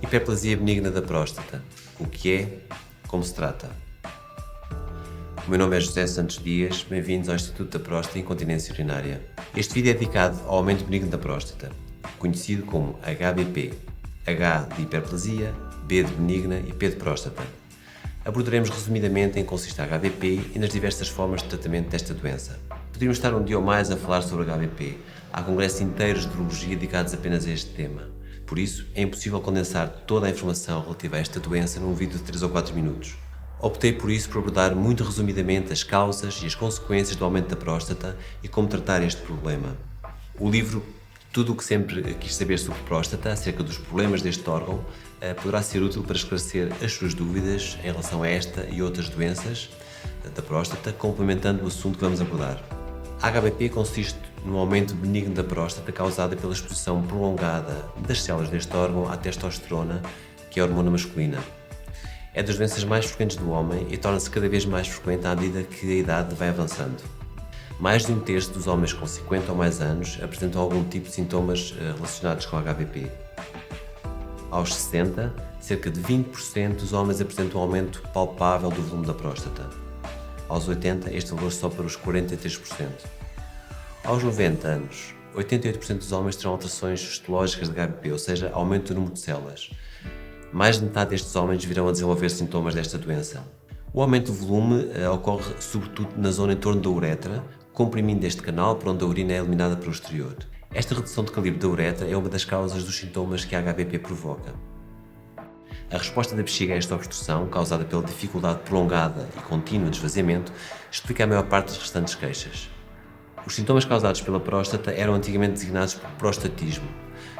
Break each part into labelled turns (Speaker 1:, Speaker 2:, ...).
Speaker 1: Hiperplasia benigna da próstata. O que é? Como se trata? O meu nome é José Santos Dias, bem-vindos ao Instituto da Próstata e Incontinência Urinária. Este vídeo é dedicado ao aumento benigno da próstata, conhecido como HBP. H de hiperplasia, B de benigna e P de próstata. Abordaremos resumidamente em que consiste a HBP e nas diversas formas de tratamento desta doença. Poderíamos estar um dia ou mais a falar sobre HBP. Há congressos inteiros de urologia dedicados apenas a este tema. Por isso, é impossível condensar toda a informação relativa a esta doença num vídeo de 3 ou 4 minutos. Optei por isso por abordar muito resumidamente as causas e as consequências do aumento da próstata e como tratar este problema. O livro Tudo o que sempre quis saber sobre próstata, acerca dos problemas deste órgão, poderá ser útil para esclarecer as suas dúvidas em relação a esta e outras doenças da próstata, complementando o assunto que vamos abordar. A HBP consiste no aumento benigno da próstata causada pela exposição prolongada das células deste órgão à testosterona, que é a hormona masculina. É das doenças mais frequentes do homem e torna-se cada vez mais frequente à medida que a idade vai avançando. Mais de um terço dos homens com 50 ou mais anos apresentam algum tipo de sintomas relacionados com a HBP. Aos 60, cerca de 20% dos homens apresentam um aumento palpável do volume da próstata. Aos 80, este valor sobe para os 43%. Aos 90 anos, 88% dos homens terão alterações histológicas de HBP, ou seja, aumento do número de células. Mais de metade destes homens virão a desenvolver sintomas desta doença. O aumento do volume ocorre sobretudo na zona em torno da uretra, comprimindo este canal por onde a urina é eliminada para o exterior. Esta redução de calibre da uretra é uma das causas dos sintomas que a HBP provoca. A resposta da bexiga a esta obstrução, causada pela dificuldade prolongada e contínua de esvaziamento, explica a maior parte das restantes queixas. Os sintomas causados pela próstata eram antigamente designados por prostatismo.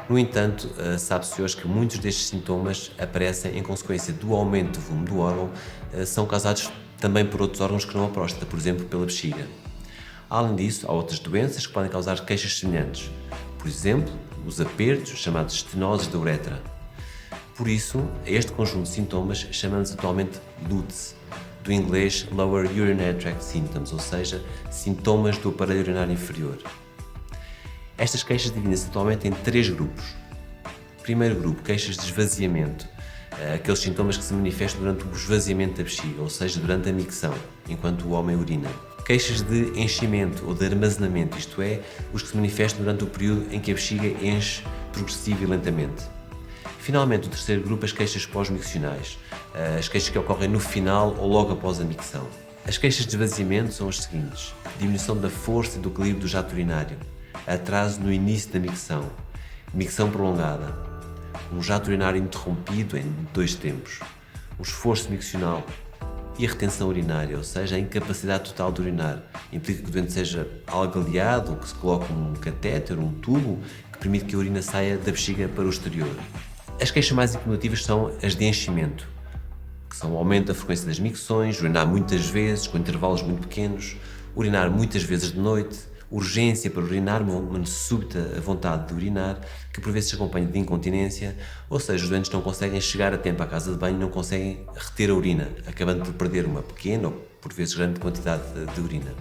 Speaker 1: No entanto, sabe-se hoje que muitos destes sintomas aparecem em consequência do aumento do volume do órgão, são causados também por outros órgãos que não a próstata, por exemplo, pela bexiga. Além disso, há outras doenças que podem causar queixas semelhantes. Por exemplo, os apertos, chamados estenoses da uretra. Por isso, a este conjunto de sintomas chamamos atualmente LUTS, do inglês Lower Urinary Tract Symptoms, ou seja, sintomas do aparelho urinário inferior. Estas queixas dividem-se atualmente em 3 grupos. Primeiro grupo, queixas de esvaziamento, aqueles sintomas que se manifestam durante o esvaziamento da bexiga, ou seja, durante a micção, enquanto o homem urina. Queixas de enchimento ou de armazenamento, isto é, os que se manifestam durante o período em que a bexiga enche progressiva e lentamente. Finalmente, o terceiro grupo, as queixas pós-miccionais, as queixas que ocorrem no final ou logo após a micção. As queixas de esvaziamento são as seguintes: diminuição da força e do equilíbrio do jato urinário, atraso no início da micção prolongada, um jato urinário interrompido em 2 tempos, um esforço miccional e a retenção urinária, ou seja, a incapacidade total de urinar. Implica que o doente seja algaleado ou que se coloque um catéter, um tubo, que permite que a urina saia da bexiga para o exterior. As queixas mais incomodativas são as de enchimento, que são o aumento da frequência das micções, urinar muitas vezes, com intervalos muito pequenos, urinar muitas vezes de noite, urgência para urinar, uma súbita vontade de urinar, que por vezes se acompanha de incontinência, ou seja, os doentes não conseguem chegar a tempo à casa de banho, não conseguem reter a urina, acabando por perder uma pequena ou por vezes grande quantidade de urina.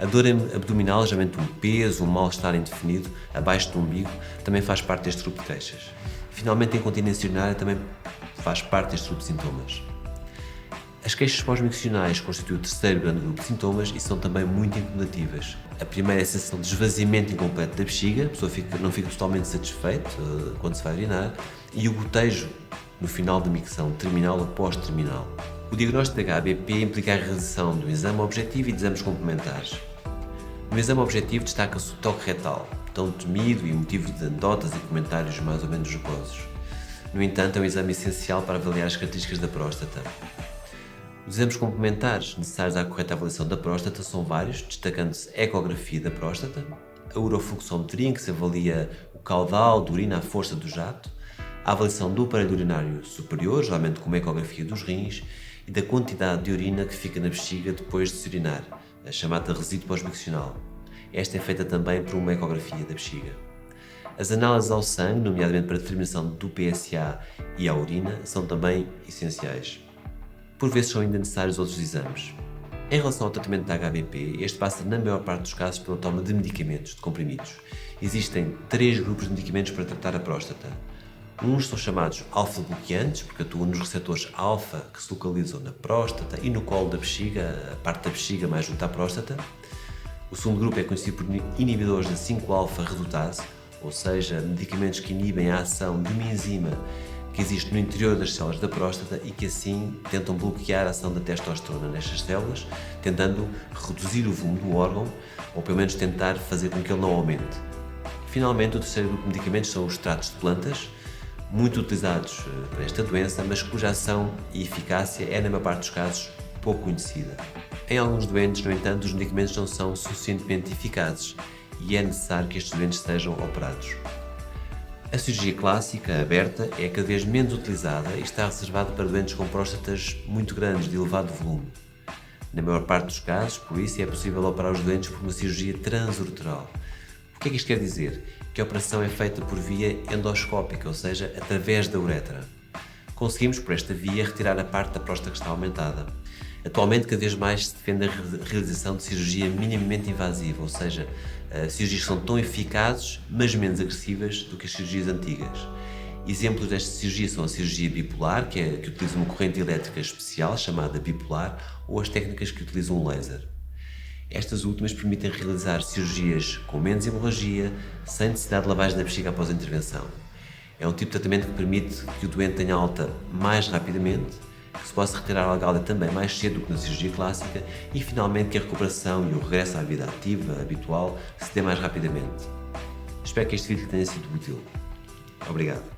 Speaker 1: A dor abdominal, geralmente um peso, um mal-estar indefinido, abaixo do umbigo, também faz parte deste grupo de queixas. Finalmente, a incontinência urinária também faz parte deste grupo de sintomas. As queixas pós-miccionais constituem o terceiro grande grupo de sintomas e são também muito incomodativas. A primeira é a sensação de esvaziamento incompleto da bexiga, a pessoa não fica totalmente satisfeita quando se vai urinar, e o gotejo no final da micção, terminal após terminal. O diagnóstico de HBP implica a realização do exame objetivo e de exames complementares. No exame objetivo destaca-se o toque retal, tão temido e motivo de anedotas e comentários mais ou menos jocosos. No entanto, é um exame essencial para avaliar as características da próstata. Os exames complementares necessários à correta avaliação da próstata são vários, destacando-se a ecografia da próstata, a urofluxometria, em que se avalia o caudal de urina à força do jato, a avaliação do aparelho urinário superior, geralmente com uma ecografia dos rins, e da quantidade de urina que fica na bexiga depois de se urinar, a chamada resíduo pós-miccional. Esta é feita também por uma ecografia da bexiga. As análises ao sangue, nomeadamente para a determinação do PSA e à urina, são também essenciais. por vezes são ainda necessários outros exames. Em relação ao tratamento da HBP, este passa na maior parte dos casos pela toma de medicamentos, de comprimidos. Existem 3 grupos de medicamentos para tratar a próstata. Uns são chamados alfa-bloqueantes, porque atuam nos receptores alfa que se localizam na próstata e no colo da bexiga, a parte da bexiga mais junto à próstata. O segundo grupo é conhecido por inibidores da 5-alfa-redutase, ou seja, medicamentos que inibem a ação de uma enzima que existe no interior das células da próstata e que assim tentam bloquear a ação da testosterona nestas células, tentando reduzir o volume do órgão ou pelo menos tentar fazer com que ele não aumente. Finalmente, o terceiro grupo de medicamentos são os extratos de plantas, muito utilizados para esta doença, mas cuja ação e eficácia é, na maior parte dos casos, pouco conhecida. Em alguns doentes, no entanto, os medicamentos não são suficientemente eficazes e é necessário que estes doentes sejam operados. A cirurgia clássica, aberta, é cada vez menos utilizada e está reservada para doentes com próstatas muito grandes, de elevado volume. Na maior parte dos casos, por isso, é possível operar os doentes por uma cirurgia transureteral. O que é que isto quer dizer? Que a operação é feita por via endoscópica, ou seja, através da uretra. Conseguimos, por esta via, retirar a parte da próstata que está aumentada. Atualmente, cada vez mais se defende a realização de cirurgia minimamente invasiva, ou seja, cirurgias que são tão eficazes, mas menos agressivas do que as cirurgias antigas. Exemplos desta cirurgia são a cirurgia bipolar, que utiliza uma corrente elétrica especial, chamada bipolar, ou as técnicas que utilizam um laser. Estas últimas permitem realizar cirurgias com menos hemorragia, sem necessidade de lavagem da bexiga após a intervenção. É um tipo de tratamento que permite que o doente tenha alta mais rapidamente, que se possa retirar a gália também mais cedo do que na cirurgia clássica e, finalmente, que a recuperação e o regresso à vida ativa, habitual, se dê mais rapidamente. Espero que este vídeo tenha sido útil. Obrigado.